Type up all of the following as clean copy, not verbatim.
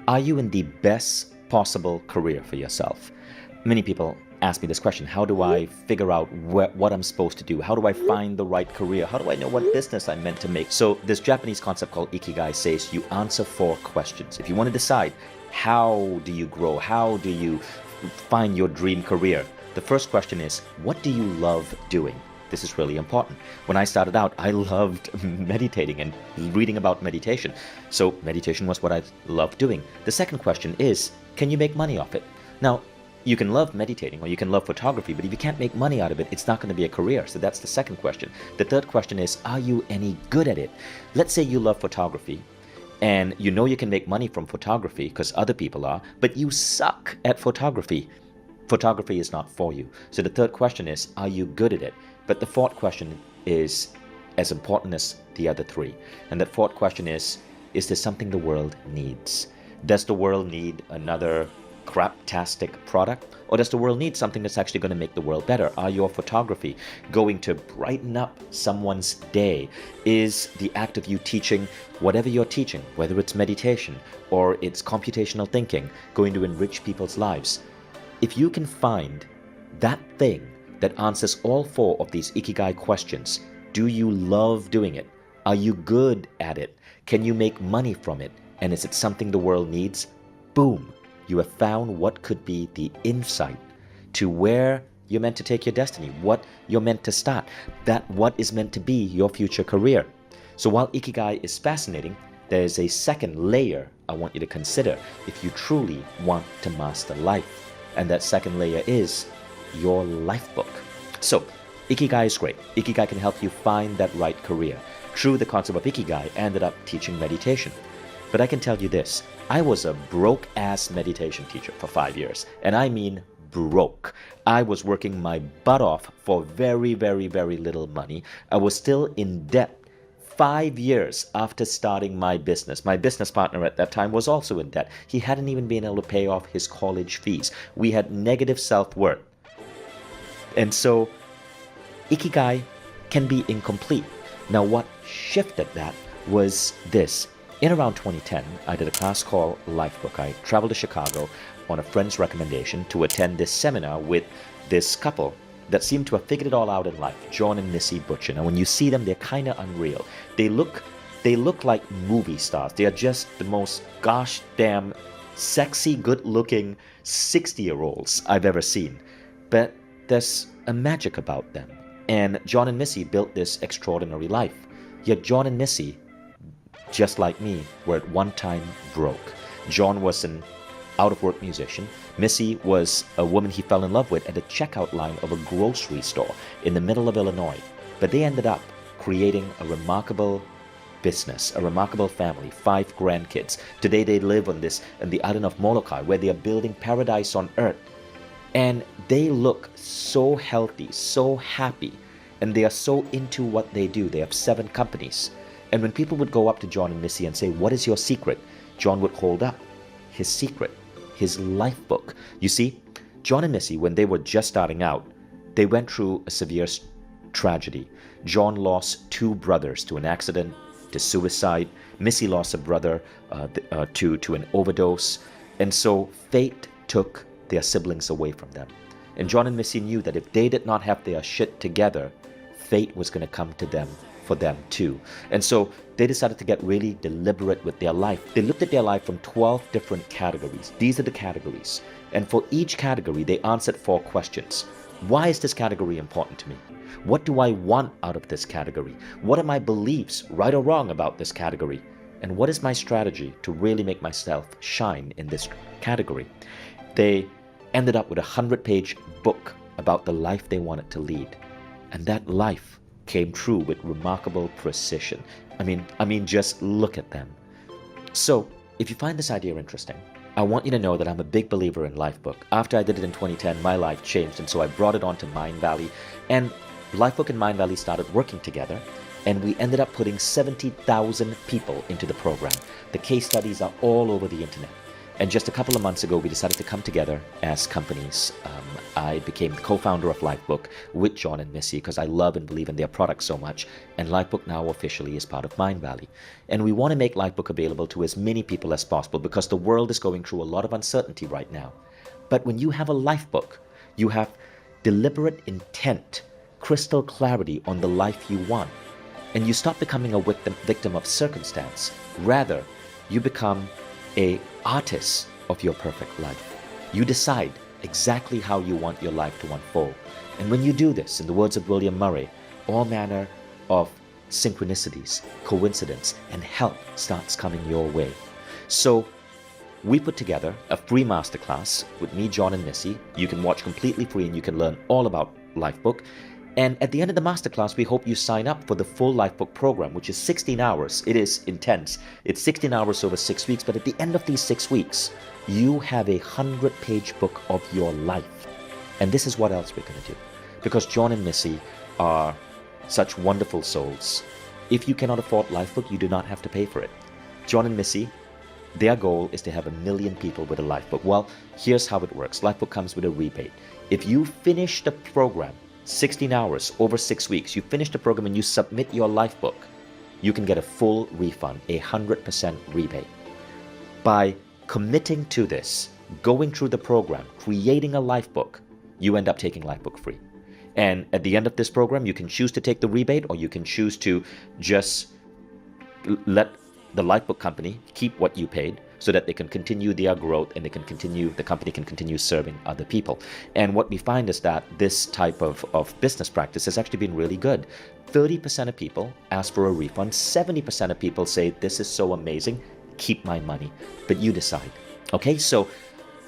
Are you in the best possible career for yourself? Many people ask me this question. How do I figure out what I'm supposed to do? How do I find the right career? How do I know what business I'm meant to make? So this Japanese concept called Ikigai says you answer 4 questions. If you want to decide how do you grow, how do you find your dream career, the first question is, what do you love doing? This is really important. When I started out, I loved meditating and reading about meditation. So meditation was what I loved doing. The second question is, can you make money off it? Now, you can love meditating or you can love photography, but if you can't make money out of it, it's not going to be a career. So that's the second question. The third question is, are you any good at it? Let's say you love photography and you know you can make money from photography because other people are, but you suck at photography. Photography is not for you. So the third question is, are you good at it? But the fourth question is as important as the other 3. And that fourth question is there something the world needs? Does the world need another craptastic product? Or does the world need something that's actually going to make the world better? Are your photography going to brighten up someone's day? Is the act of you teaching whatever you're teaching, whether it's meditation or it's computational thinking, going to enrich people's lives? If you can find that thing that answers all 4 of these Ikigai questions, do you love doing it? Are you good at it? Can you make money from it? And is it something the world needs? Boom! You have found what could be the insight to where you're meant to take your destiny, what you're meant to start, that what is meant to be your future career. So while Ikigai is fascinating, there's a second layer I want you to consider if you truly want to master life. And that second layer is your life book. So Ikigai is great. Ikigai can help you find that right career. Through the concept of Ikigai, I ended up teaching meditation. But I can tell you this, I was a broke-ass meditation teacher for 5 years. And I mean broke. I was working my butt off for very, very, very little money. I was still in debt 5 years after starting my business. My business partner at that time was also in debt. He hadn't even been able to pay off his college fees. We had negative self-worth. And so Ikigai can be incomplete. Now what shifted that was this. In around 2010, I did a class called Lifebook. I traveled to Chicago on a friend's recommendation to attend this seminar with this couple that seemed to have figured it all out in life, Jon and Missy Butcher. Now when you see them, they're kind of unreal. They look like movie stars. They are just the most gosh damn sexy, good-looking 60-year-olds I've ever seen. But there's a magic about them. And Jon and Missy built this extraordinary life. Yet Jon and Missy, just like me, were at one time broke. Jon was an out-of-work musician. Missy was a woman he fell in love with at the checkout line of a grocery store in the middle of Illinois. But they ended up creating a remarkable business, a remarkable family, 5 grandkids. Today they live on the island of Molokai, where they are building paradise on earth. And they look so healthy, so happy, and they are so into what they do. They have 7 companies. And when people would go up to Jon and Missy and say, what is your secret? Jon would hold up his secret, his life book. You see, Jon and Missy, when they were just starting out, they went through a severe tragedy. Jon lost 2 brothers to an accident, to suicide. Missy lost a brother to an overdose. And so fate took their siblings away from them. And Jon and Missy knew that if they did not have their shit together, fate was going to come to them for them too. And so they decided to get really deliberate with their life. They looked at their life from 12 different categories. These are the categories. And for each category, they answered 4 questions. Why is this category important to me? What do I want out of this category? What are my beliefs, right or wrong, about this category? And what is my strategy to really make myself shine in this category? They ended up with a 100-page book about the life they wanted to lead. And that life came true with remarkable precision. I mean, just look at them. So, if you find this idea interesting, I want you to know that I'm a big believer in Lifebook. After I did it in 2010, my life changed, and so I brought it on to Mindvalley. And Lifebook and Mindvalley started working together, and we ended up putting 70,000 people into the program. The case studies are all over the internet. And just a couple of months ago, we decided to come together as companies. I became the co-founder of Lifebook with Jon and Missy because I love and believe in their product so much. And Lifebook now officially is part of Mindvalley. And we want to make Lifebook available to as many people as possible because the world is going through a lot of uncertainty right now. But when you have a Lifebook, you have deliberate intent, crystal clarity on the life you want. And you stop becoming a victim of circumstance. Rather, you become an artist of your perfect life. You decide exactly how you want your life to unfold. And when you do this, in the words of William Murray, all manner of synchronicities, coincidence, and help starts coming your way. So we put together a free masterclass with me, Jon, and Missy. You can watch completely free and you can learn all about Lifebook. And at the end of the masterclass, we hope you sign up for the full Lifebook program, which is 16 hours. It is intense. It's 16 hours over 6 weeks. But at the end of these 6 weeks, you have a 100-page book of your life. And this is what else we're going to do. Because Jon and Missy are such wonderful souls. If you cannot afford Lifebook, you do not have to pay for it. Jon and Missy, their goal is to have 1 million people with a Lifebook. Well, here's how it works. Lifebook comes with a rebate. If you finish the program, 16 hours over 6 weeks, you finish the program and you submit your Lifebook, you can get a full refund, 100% rebate. By committing to this, going through the program, creating a Lifebook, you end up taking Lifebook free. And at the end of this program, you can choose to take the rebate or you can choose to just let the Lifebook company keep what you paid so that they can continue their growth and the company can continue serving other people. And what we find is that this type of business practice has actually been really good. 30% of people ask for a refund. 70% of people say, this is so amazing, keep my money. But you decide. Okay, so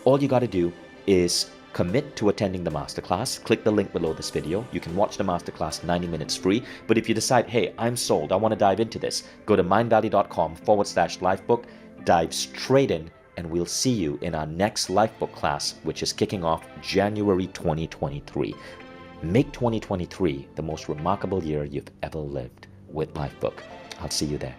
all you got to do is commit to attending the masterclass. Click the link below this video. You can watch the masterclass 90 minutes free. But if you decide, hey, I'm sold, I want to dive into this, go to mindvalley.com/Lifebook, dive straight in, and we'll see you in our next Lifebook class, which is kicking off January 2023. Make 2023 the most remarkable year you've ever lived with Lifebook. I'll see you there.